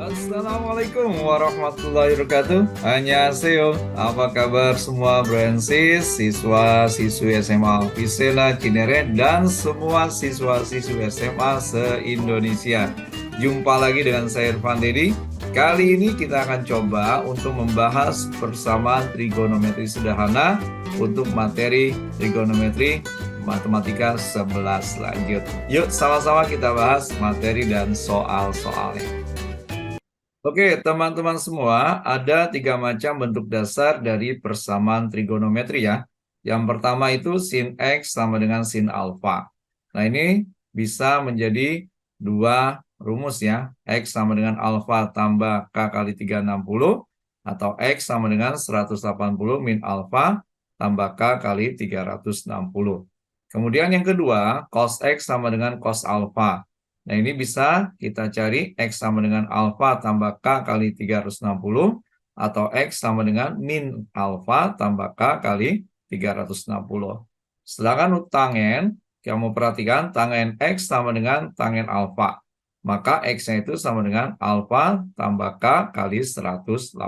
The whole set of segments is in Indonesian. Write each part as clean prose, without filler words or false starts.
Assalamualaikum warahmatullahi wabarakatuh. Annyeonghaseyo. Apa kabar semua bro and sis, siswa-siswi SMA Visena Cinere dan semua siswa-siswi SMA se-Indonesia. Jumpa lagi dengan saya Irfan Dedi. Kali ini kita akan coba untuk membahas persamaan trigonometri sederhana untuk materi trigonometri matematika 11 lanjut. Yuk sama-sama kita bahas materi dan soal-soalnya. Oke, teman-teman semua, ada tiga macam bentuk dasar dari persamaan trigonometri ya. Yang pertama itu sin X sama dengan sin alfa. Nah, ini bisa menjadi dua rumus ya. X sama dengan alfa tambah K kali 360, atau X sama dengan 180 min alfa tambah K kali 360. Kemudian yang kedua, cos X sama dengan cos alfa. Nah, ini bisa kita cari X sama dengan alfa tambah K kali 360 atau X sama dengan min alfa tambah K kali 360. Sedangkan untuk tangen, kamu perhatikan tangen X sama dengan tangen alfa. Maka X-nya itu sama dengan alfa tambah K kali 180.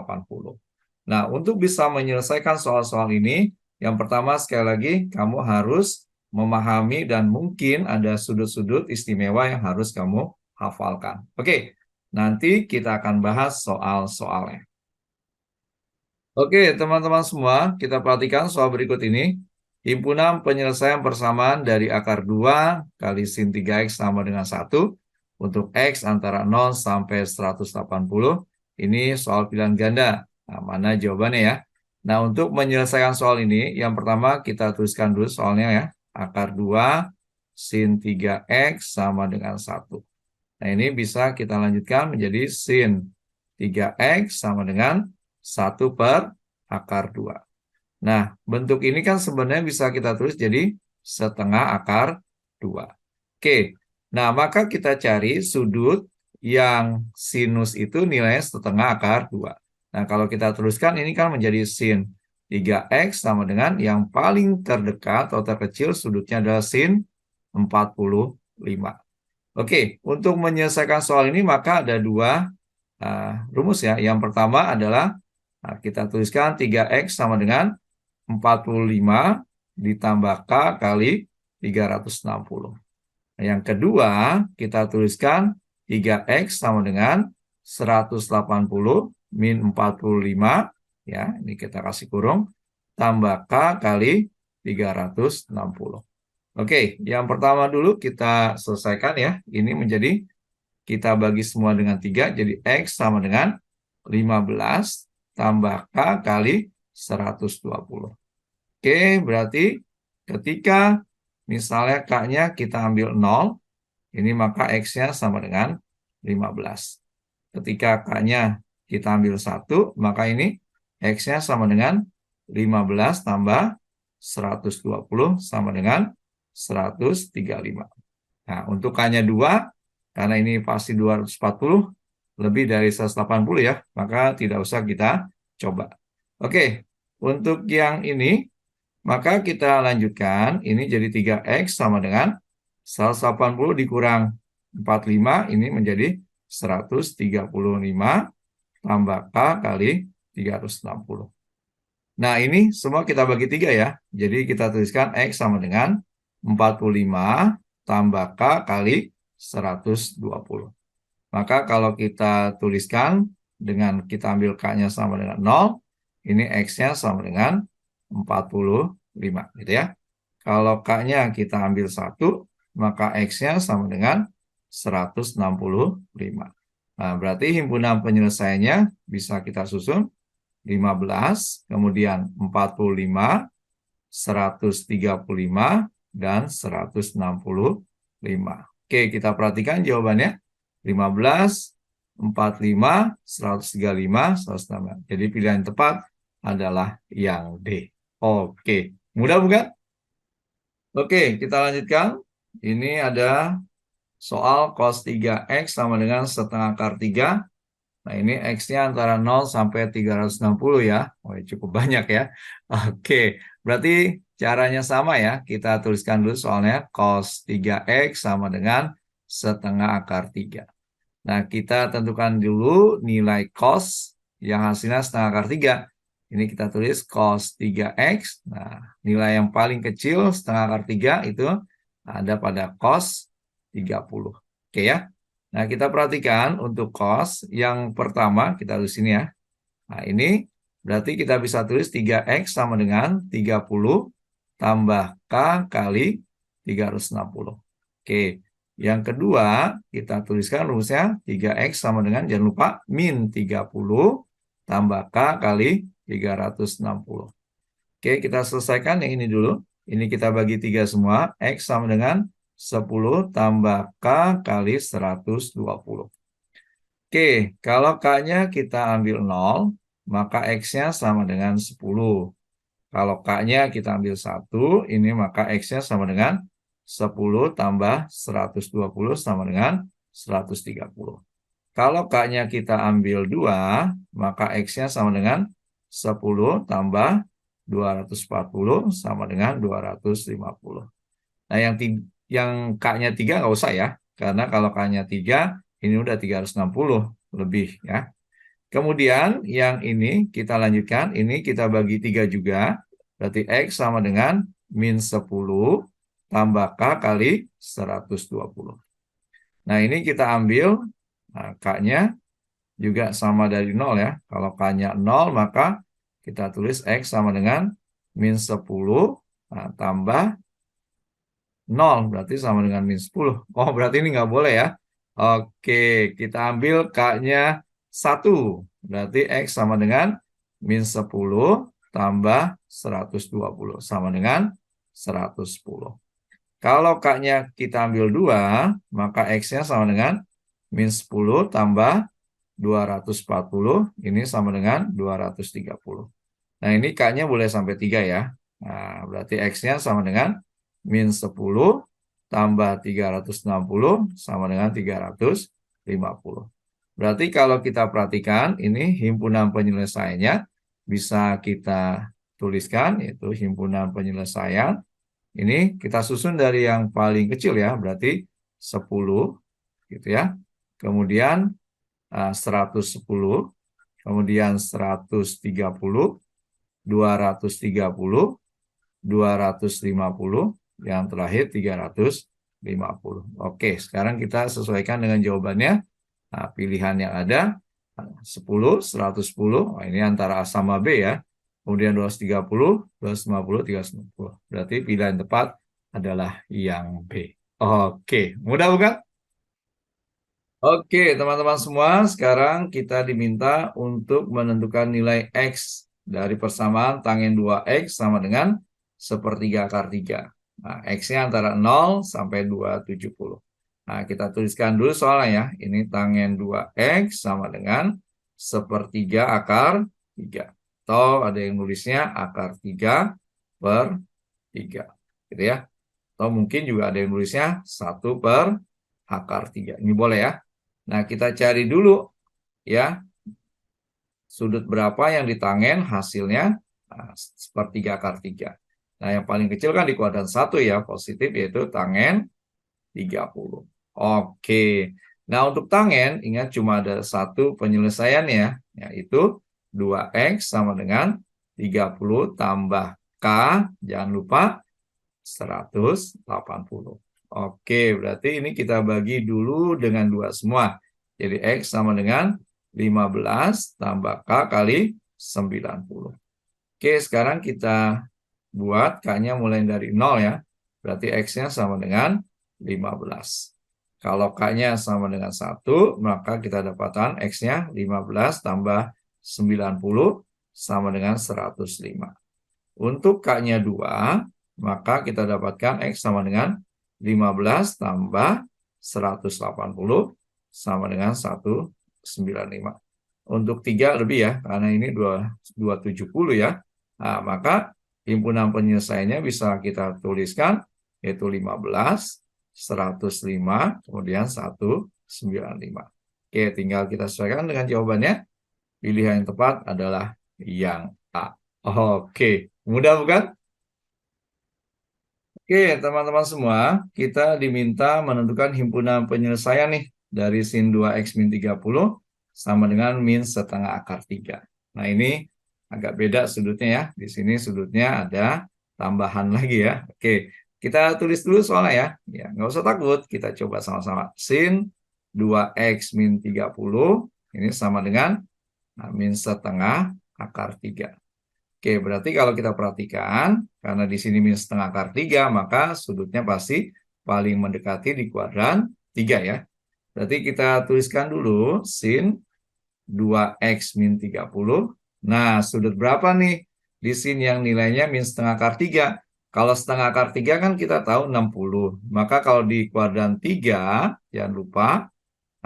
Nah, untuk bisa menyelesaikan soal-soal ini, yang pertama sekali lagi kamu harus memahami dan mungkin ada sudut-sudut istimewa yang harus kamu hafalkan. Oke, nanti kita akan bahas soal-soalnya. Oke, teman-teman semua, kita perhatikan soal berikut ini. Himpunan penyelesaian persamaan dari akar 2 kali sin 3X sama dengan 1 untuk X antara 0 sampai 180. Ini soal pilihan ganda. Nah, mana jawabannya ya? Nah, untuk menyelesaikan soal ini, yang pertama kita tuliskan dulu soalnya ya. Akar 2 sin 3X sama dengan 1. Nah, ini bisa kita lanjutkan menjadi sin 3X sama dengan 1 per akar 2. Nah, bentuk ini kan sebenarnya bisa kita tulis jadi setengah akar 2. Oke, nah maka kita cari sudut yang sinus itu nilainya setengah akar 2. Nah, kalau kita teruskan ini kan menjadi sin 3X sama dengan yang paling terdekat atau terkecil sudutnya adalah sin 45. Oke, untuk menyelesaikan soal ini maka ada dua rumus ya. Yang pertama adalah kita tuliskan 3X sama dengan 45 ditambah K kali 360. Yang kedua, kita tuliskan 3X sama dengan 180 min 45, ya, ini kita kasih kurung, tambah K kali 360. Oke, yang pertama dulu kita selesaikan ya. Ini menjadi, kita bagi semua dengan 3, jadi X sama dengan 15 tambah K kali 120. Oke, berarti ketika misalnya K-nya kita ambil 0, ini maka X-nya sama dengan 15. Ketika K-nya kita ambil 1, maka ini X-nya sama dengan 15 tambah 120 sama dengan 135. Nah, untuk K-nya 2, karena ini pasti 240, lebih dari 180 ya, maka tidak usah kita coba. Oke, untuk yang ini, maka kita lanjutkan, ini jadi 3X sama dengan 180 dikurang 45, ini menjadi 135 tambah K kali 360. Nah, ini semua kita bagi 3 ya. Jadi kita tuliskan X sama dengan 45 tambah K kali 120. Maka kalau kita tuliskan dengan kita ambil K-nya sama dengan 0, ini X-nya sama dengan 45 gitu ya. Kalau K-nya kita ambil 1, maka X-nya sama dengan 165. Nah, berarti himpunan penyelesaiannya bisa kita susun 15, kemudian 45, 135, dan 165. Oke, kita perhatikan jawabannya. 15, 45, 135, 165. Jadi pilihan yang tepat adalah yang D. Oke, mudah bukan? Oke, kita lanjutkan. Ini ada soal cos 3X sama dengan setengah akar 3. Nah, ini X-nya antara 0 sampai 360 ya. Oh, cukup banyak ya. Oke, berarti caranya sama ya. Kita tuliskan dulu soalnya cos 3X sama dengan setengah akar 3. Nah, kita tentukan dulu nilai cos yang hasilnya setengah akar 3. Ini kita tulis cos 3x. Nah, nilai yang paling kecil setengah akar 3 itu ada pada cos 30. Oke ya. Nah, kita perhatikan untuk cos yang pertama, kita tulis ini ya. Nah, ini berarti kita bisa tulis 3x sama dengan 30 tambah K kali 360. Oke, yang kedua kita tuliskan rumusnya 3x sama dengan, jangan lupa, min 30 tambah K kali 360. Oke, kita selesaikan yang ini dulu. Ini kita bagi 3 semua. X sama dengan 10 tambah K kali 120. Oke, kalau K-nya kita ambil 0, maka X-nya sama dengan 10. Kalau K-nya kita ambil 1, ini maka X-nya sama dengan 10 tambah 120 sama dengan 130. Kalau K-nya kita ambil 2, maka X-nya sama dengan 10 tambah 240 sama dengan 250. Nah, yang K-nya 3 nggak usah ya, karena kalau K-nya 3, ini udah 360 lebih ya. Kemudian yang ini kita lanjutkan, ini kita bagi 3 juga, berarti X sama dengan min 10 tambah K kali 120. Nah, ini kita ambil, nah, K-nya juga sama dari 0 ya. Kalau K-nya 0, maka kita tulis X sama dengan min 10 tambah 0, berarti sama dengan min 10. Oh, berarti ini nggak boleh ya. Oke, kita ambil K-nya 1. Berarti X sama dengan min 10 tambah 120. Sama dengan 110. Kalau K-nya kita ambil 2, maka X-nya sama dengan min 10 tambah 240. Ini sama dengan 230. Nah, ini K-nya boleh sampai 3 ya. Nah, berarti X-nya sama dengan min 10 tambah 360 sama dengan 350. Berarti kalau kita perhatikan, ini himpunan penyelesaiannya bisa kita tuliskan, yaitu himpunan penyelesaian. Ini kita susun dari yang paling kecil ya, berarti 10 gitu ya. Kemudian 110, kemudian 130, 230, 250, yang terakhir 350. Oke, sekarang kita sesuaikan dengan jawabannya. Nah, pilihan yang ada 10, 110, ini antara A sama B ya. Kemudian 230, 250, 350. Berarti pilihan tepat adalah yang B. Oke, mudah bukan? Oke, teman-teman semua, sekarang kita diminta untuk menentukan nilai X dari persamaan tangen 2X sama dengan sepertiga akar 3. Nah, X-nya antara 0 sampai 270. Nah, kita tuliskan dulu soalnya ya. Ini tangen 2X sama dengan sepertiga akar 3. Atau ada yang nulisnya akar 3 per 3. Gitu ya. Atau mungkin juga ada yang nulisnya 1 per akar 3. Ini boleh ya. Nah, kita cari dulu ya sudut berapa yang ditangen hasilnya sepertiga akar 3. Nah, yang paling kecil kan di kuadran 1 ya, positif, yaitu tangen 30. Oke. Nah, untuk tangen, ingat cuma ada satu penyelesaiannya, yaitu 2X sama dengan 30 tambah K, jangan lupa 180. Oke, berarti ini kita bagi dulu dengan 2 semua. Jadi X sama dengan 15 tambah K kali 90. Oke, sekarang kita buat K-nya mulai dari 0 ya. Berarti X-nya sama dengan 15. Kalau K-nya sama dengan 1, maka kita dapatkan X-nya 15 tambah 90 sama dengan 105. Untuk K-nya 2, maka kita dapatkan X sama dengan 15 tambah 180 sama dengan 195. Untuk 3 lebih ya, karena ini 270 ya. Nah, maka himpunan penyelesaiannya bisa kita tuliskan, yaitu 15, 105, kemudian 195. Oke, tinggal kita sesuaikan dengan jawabannya. Pilihan yang tepat adalah yang A. Oke, mudah bukan? Oke, teman-teman semua, kita diminta menentukan himpunan penyelesaian nih dari sin 2x min 30 sama dengan min setengah akar 3. Nah, ini agak beda sudutnya ya. Di sini sudutnya ada tambahan lagi ya. Oke, kita tulis dulu soalnya ya. Ya, nggak usah takut. Kita coba sama-sama. Sin 2x min 30 ini sama dengan min setengah akar 3. Oke, berarti kalau kita perhatikan, karena di sini min setengah akar 3, maka sudutnya pasti paling mendekati di kuadran 3 ya. Berarti kita tuliskan dulu sin 2x min 30. Nah, sudut berapa nih di sin yang nilainya min setengah akar 3? Kalau setengah akar 3 kan kita tahu 60. Maka kalau di kuadran 3, jangan lupa,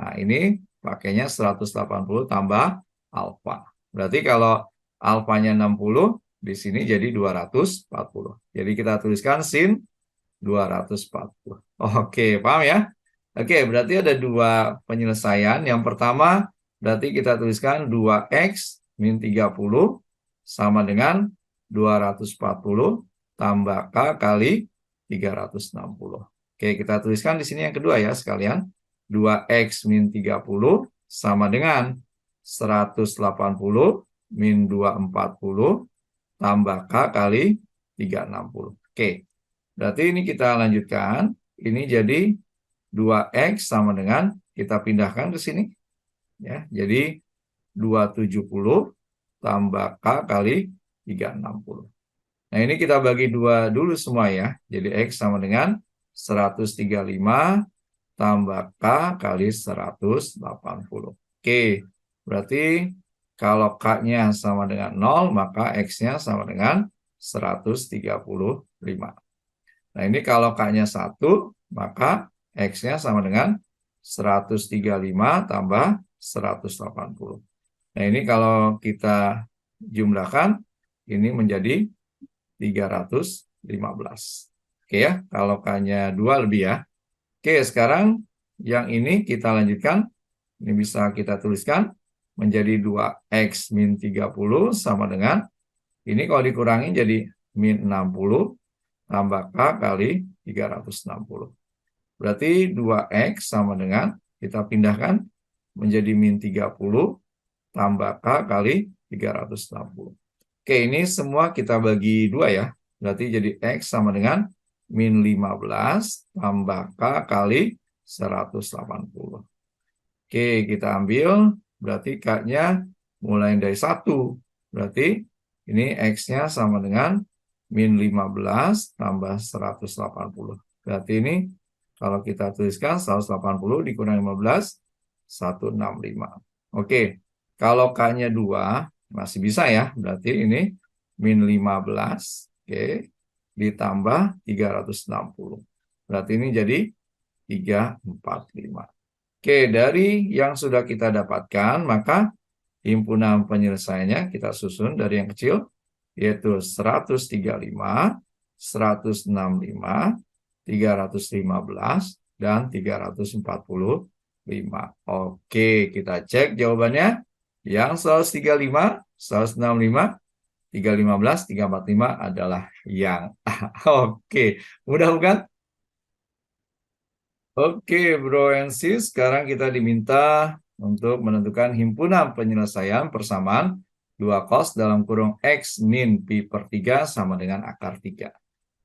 nah ini pakainya 180 tambah alfa. Berarti kalau alfanya 60, di sini jadi 240. Jadi kita tuliskan sin 240. Oke, paham ya? Oke, berarti ada dua penyelesaian. Yang pertama, berarti kita tuliskan 2x min 30 sama dengan 240 tambah K kali 360. Oke, kita tuliskan di sini yang kedua ya sekalian. 2x min 30 sama dengan 180 min 240 tambah K kali 360. Oke, berarti ini kita lanjutkan. Ini jadi 2x sama dengan, kita pindahkan ke sini. Ya, jadi 270 tambah K kali 360. Nah, ini kita bagi dua dulu semua ya. Jadi X sama dengan 135 tambah K kali 180. Oke, berarti kalau K-nya sama dengan 0, maka X-nya sama dengan 135. Nah, ini kalau K-nya 1, maka X-nya sama dengan 135 tambah 180. Nah, ini kalau kita jumlahkan, ini menjadi 315. Oke ya, kalau K-nya 2 lebih ya. Oke, sekarang yang ini kita lanjutkan. Ini bisa kita tuliskan menjadi 2x min 30 sama dengan, ini kalau dikurangin jadi min 60 tambah K kali 360. Berarti 2x sama dengan, kita pindahkan menjadi min 30 tambah K kali 360. Oke, ini semua kita bagi 2 ya. Berarti jadi X sama dengan min 15 tambah K kali 180. Oke, kita ambil. Berarti K-nya mulai dari 1. Berarti ini X-nya sama dengan min 15 tambah 180. Berarti ini kalau kita tuliskan 180 dikurangi 15, 165. Oke, kalau K-nya 2, masih bisa ya. Berarti ini min 15, oke, ditambah 360. Berarti ini jadi 345. Oke, dari yang sudah kita dapatkan, maka himpunan penyelesaiannya kita susun dari yang kecil, yaitu 135, 165, 315, dan 345. Oke, kita cek jawabannya. Yang 135, 165, 315, 345 adalah yang A. Oke, mudah bukan? Oke, bro and sis, sekarang kita diminta untuk menentukan himpunan penyelesaian persamaan 2 cos dalam kurung X min pi per 3 sama dengan akar 3.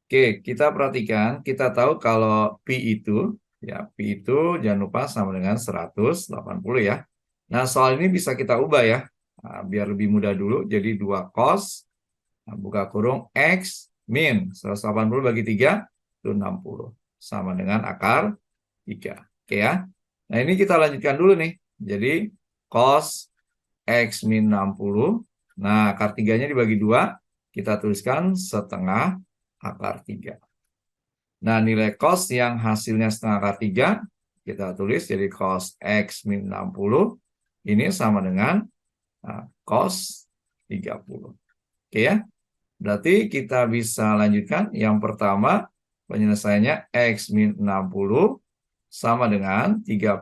Oke, kita perhatikan, kita tahu kalau pi itu, ya pi itu jangan lupa sama dengan 180 ya. Nah, soal ini bisa kita ubah ya, nah, biar lebih mudah dulu, jadi 2 cos, nah, buka kurung X min 180 bagi 3, itu 60, sama dengan akar 3. Oke ya. Nah, ini kita lanjutkan dulu nih. Jadi cos X min 60. Nah, akar 3-nya dibagi 2. Kita tuliskan setengah akar 3. Nah, nilai cos yang hasilnya setengah akar 3. Kita tulis jadi cos X min 60. Ini sama dengan cos 30. Oke ya. Berarti kita bisa lanjutkan. Yang pertama, penyelesaiannya X min 60 sama dengan 30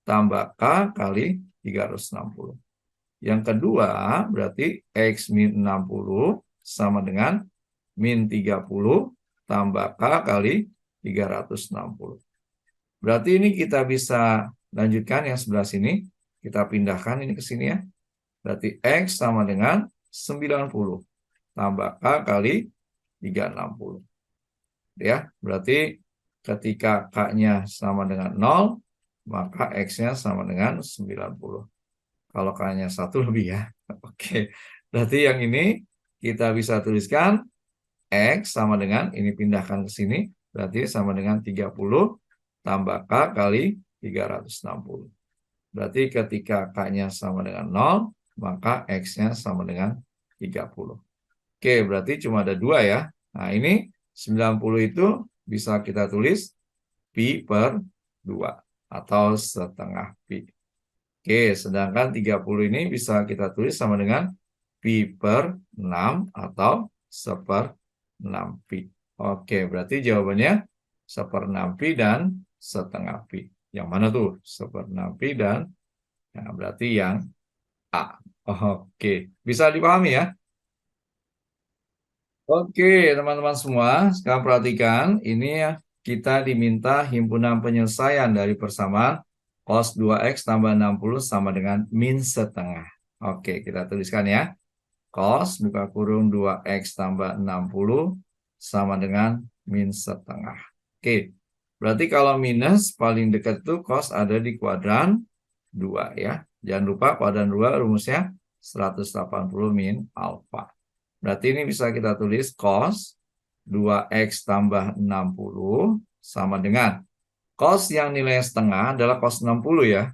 tambah K kali 360. Yang kedua, berarti X min 60 sama dengan min 30 tambah K kali 360. Berarti ini kita bisa lanjutkan yang sebelah sini. Kita pindahkan ini ke sini ya. Berarti X sama dengan 90. Tambah K kali 360. Ya, berarti ketika K-nya sama dengan 0, maka X-nya sama dengan 90. Kalau K-nya 1 lebih ya. Oke, berarti yang ini kita bisa tuliskan X sama dengan, ini pindahkan ke sini, berarti sama dengan 30 tambah K kali 360. Berarti ketika K-nya sama dengan 0, maka X-nya sama dengan 30. Oke, berarti cuma ada 2 ya. Nah, ini 90 itu bisa kita tulis Pi per 2 atau setengah Pi. Oke, sedangkan 30 ini bisa kita tulis sama dengan Pi per 6 atau 1/6 Pi. Oke, berarti jawabannya 1/6 Pi dan setengah Pi. Yang mana tuh? 1/6 Pi dan, nah, berarti yang A. Oke, bisa dipahami ya? Oke, teman-teman semua, sekarang perhatikan, ini ya, kita diminta himpunan penyelesaian dari persamaan cos 2X tambah 60 sama dengan min setengah. Oke, kita tuliskan ya. Cos, buka kurung 2X tambah 60 sama dengan min setengah. Oke, berarti kalau minus, paling dekat itu cos ada di kuadran 2 ya. Jangan lupa kuadran 2 rumusnya 180 min alfa. Berarti ini bisa kita tulis cos 2X tambah 60 sama dengan cos yang nilainya setengah adalah cos 60 ya.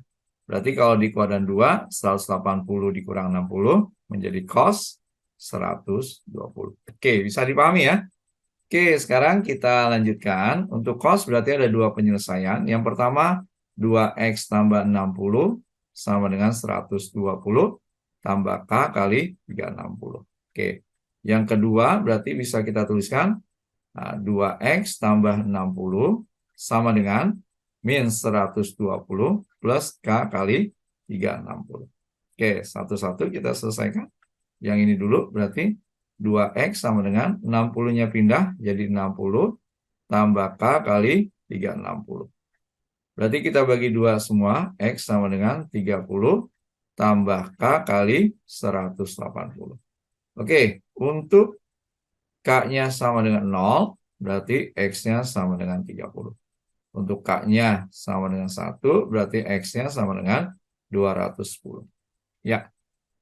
Berarti kalau di kuadran 2, 180 dikurang 60 menjadi cos 120. Oke, bisa dipahami ya? Oke, sekarang kita lanjutkan. Untuk cos berarti ada 2 penyelesaian. Yang pertama, 2X tambah 60 sama dengan 120 tambah K kali 360. Oke, yang kedua berarti bisa kita tuliskan 2X tambah 60 sama dengan min 120 plus K kali 360. Oke, satu-satu kita selesaikan. Yang ini dulu berarti 2X sama dengan 60-nya pindah jadi 60 tambah K kali 360. Berarti kita bagi 2 semua, X sama dengan 30 tambah K kali 180. Oke, untuk K-nya sama dengan 0, berarti X-nya sama dengan 30. Untuk K-nya sama dengan 1, berarti X-nya sama dengan 210. Ya,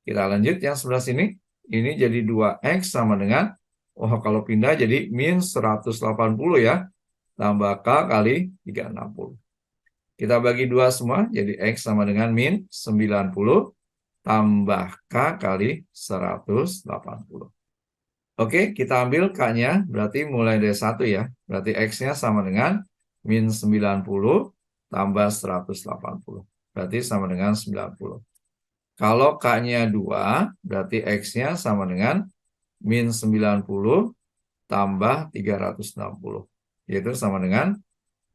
kita lanjut yang sebelah sini. Ini jadi 2X sama dengan, kalau pindah jadi min 180 ya. Tambah K kali 360. Kita bagi 2 semua, jadi X sama dengan min 90 tambah K kali 180. Oke, kita ambil K-nya, berarti mulai dari 1 ya. Berarti X-nya sama dengan min 90 tambah 180. Berarti sama dengan 90. Kalau K-nya 2, berarti X-nya sama dengan min 90 tambah 360. Yaitu sama dengan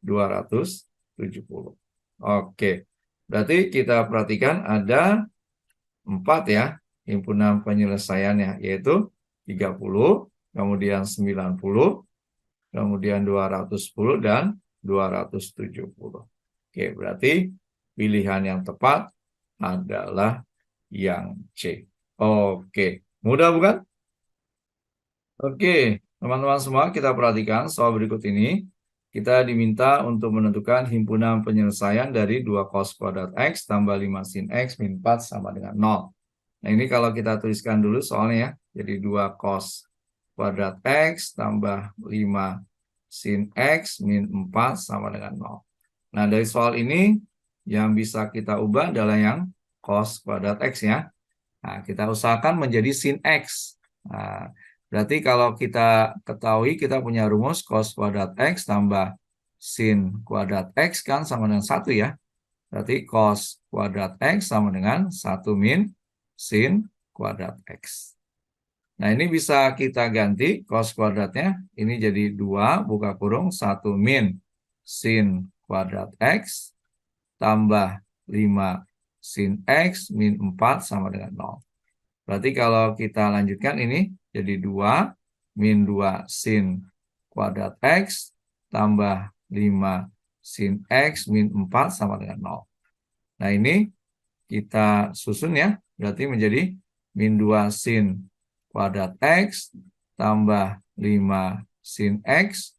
270. Oke, berarti kita perhatikan ada 4 ya himpunan penyelesaiannya, yaitu 30, kemudian 90, kemudian 210, dan 270. Oke, berarti pilihan yang tepat adalah yang C. Oke, mudah bukan? Oke, teman-teman semua, kita perhatikan soal berikut ini. Kita diminta untuk menentukan himpunan penyelesaian dari 2 cos kuadrat X tambah 5 sin X min 4 sama dengan 0. Nah, ini kalau kita tuliskan dulu soalnya ya. Jadi 2 cos kuadrat X tambah 5 sin X min 4 sama dengan 0. Nah, dari soal ini yang bisa kita ubah adalah yang cos kuadrat X ya. Nah, kita usahakan menjadi sin X. Nah, berarti kalau kita ketahui kita punya rumus cos kuadrat X tambah sin kuadrat X kan sama dengan 1 ya. Berarti cos kuadrat X sama dengan 1 min sin kuadrat X. Nah, ini bisa kita ganti cos kuadratnya. Ini jadi 2 buka kurung 1 min sin kuadrat X tambah 5 sin X min 4 sama dengan 0. Berarti kalau kita lanjutkan ini jadi 2 min 2 sin kuadrat X tambah 5 sin X min 4 sama dengan 0. Nah, ini kita susun ya. Berarti menjadi min 2 sin kuadrat X tambah 5 sin X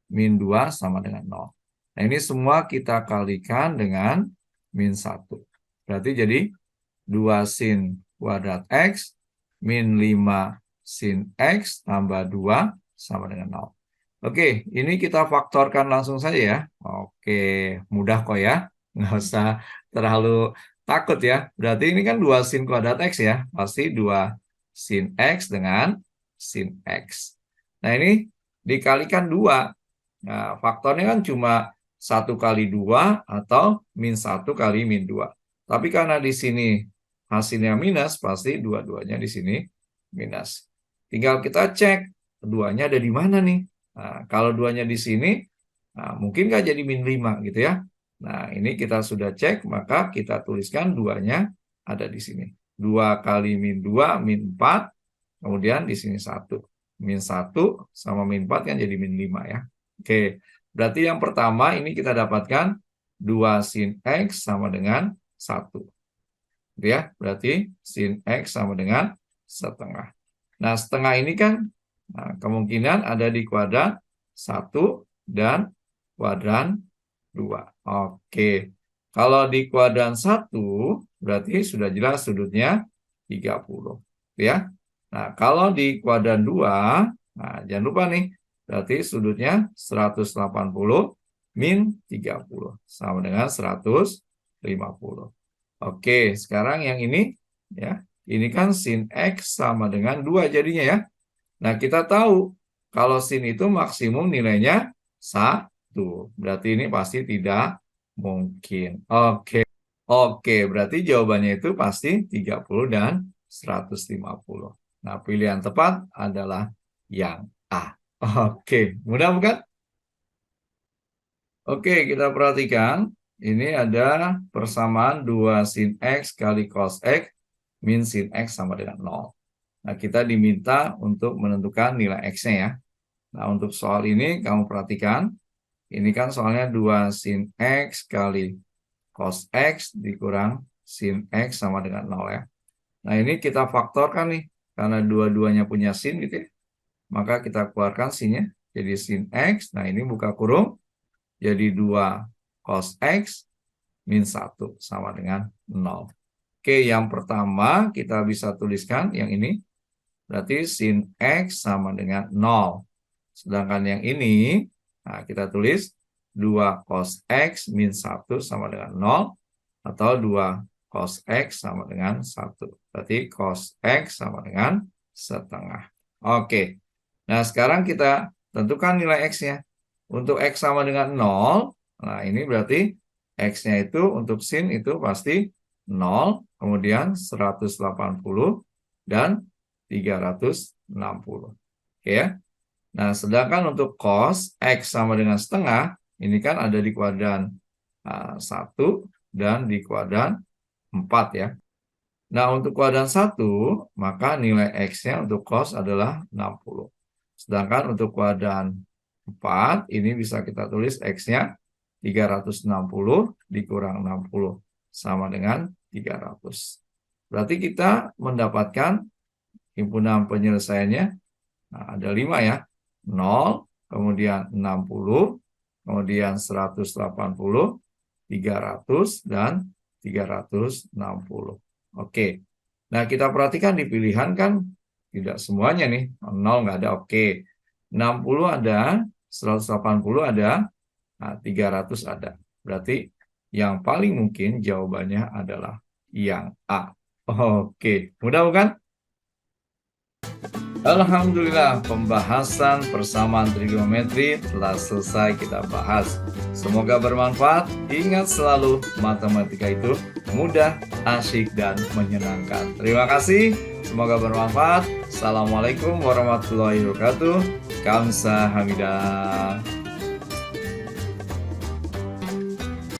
min 2 sama dengan 0. Nah, ini semua kita kalikan dengan min 1. Berarti jadi 2 sin kuadrat X min 5 sin X tambah 2 sama dengan 0. Oke, ini kita faktorkan langsung saja ya. Oke, mudah kok ya. Nggak usah terlalu takut ya. Berarti ini kan 2 sin kuadrat X ya. Pasti 2 sin X dengan sin X. Nah, ini dikalikan 2. Nah, faktornya kan cuma 1 kali 2 atau min 1 kali min 2. Tapi karena di sini hasilnya minus, pasti dua-duanya di sini minus. Tinggal kita cek, duanya ada di mana nih? Nah, kalau duanya di sini, nah, mungkin nggak jadi min 5 gitu ya. Nah, ini kita sudah cek, maka kita tuliskan duanya ada di sini. 2 kali min 2, min 4, kemudian di sini 1. Min 1 sama min 4 kan jadi min 5 ya. Oke, berarti yang pertama ini kita dapatkan 2 sin X sama dengan 1. Ya, berarti sin X sama dengan setengah. Nah, setengah ini kan kemungkinan ada di kuadran 1 dan kuadran 2. Oke. Kalau di kuadran 1, berarti sudah jelas sudutnya 30. Ya. Nah, kalau di kuadran 2, nah, jangan lupa nih, berarti sudutnya 180 min 30. Sama dengan 150. Oke, sekarang yang ini, ya, ini kan sin X sama dengan 2 jadinya ya. Nah, kita tahu kalau sin itu maksimum nilainya 1. Berarti ini pasti tidak mungkin. Oke, berarti jawabannya itu pasti 30 dan 150. Nah, pilihan tepat adalah yang A. Oke, mudah bukan? Oke, kita perhatikan. Ini ada persamaan 2 sin X kali cos X min sin X sama dengan 0. Nah, kita diminta untuk menentukan nilai X-nya ya. Nah, untuk soal ini kamu perhatikan. Ini kan soalnya 2 sin X kali cos X dikurang sin X sama dengan 0 ya. Nah, ini kita faktorkan nih. Karena dua-duanya punya sin gitu ya. Maka kita keluarkan sinnya. Jadi sin X. Nah, ini buka kurung. Jadi 2 cos X min 1 sama dengan 0. Oke, yang pertama kita bisa tuliskan yang ini. Berarti sin X sama dengan 0. Sedangkan yang ini, nah kita tulis 2 cos X min 1 sama dengan 0. Atau 2 cos X sama dengan 1. Berarti cos X sama dengan setengah. Oke, nah sekarang kita tentukan nilai X-nya. Untuk X sama dengan 0, nah ini berarti X-nya itu untuk sin itu pasti 0, kemudian 180, dan 360. Oke ya. Nah, sedangkan untuk cos X sama dengan setengah, ini kan ada di kuadran 1 dan di kuadran 4 ya. Nah, untuk kuadran 1, maka nilai X-nya untuk cos adalah 60. Sedangkan untuk kuadran 4, ini bisa kita tulis X-nya 360 dikurang 60 sama dengan 300. Berarti kita mendapatkan himpunan penyelesaiannya, nah, ada 5 ya. 0, kemudian 60, kemudian 180, 300, dan 360. Oke. Nah, kita perhatikan di pilihan kan tidak semuanya nih. 0 nggak ada, oke. 60 ada, 180 ada, nah, 300 ada. Berarti yang paling mungkin jawabannya adalah yang A. Oke, mudah bukan? Alhamdulillah, pembahasan persamaan trigonometri telah selesai kita bahas. Semoga bermanfaat. Ingat selalu, matematika itu mudah, asyik, dan menyenangkan. Terima kasih. Semoga bermanfaat. Assalamualaikum warahmatullahi wabarakatuh. Kamsahamnida.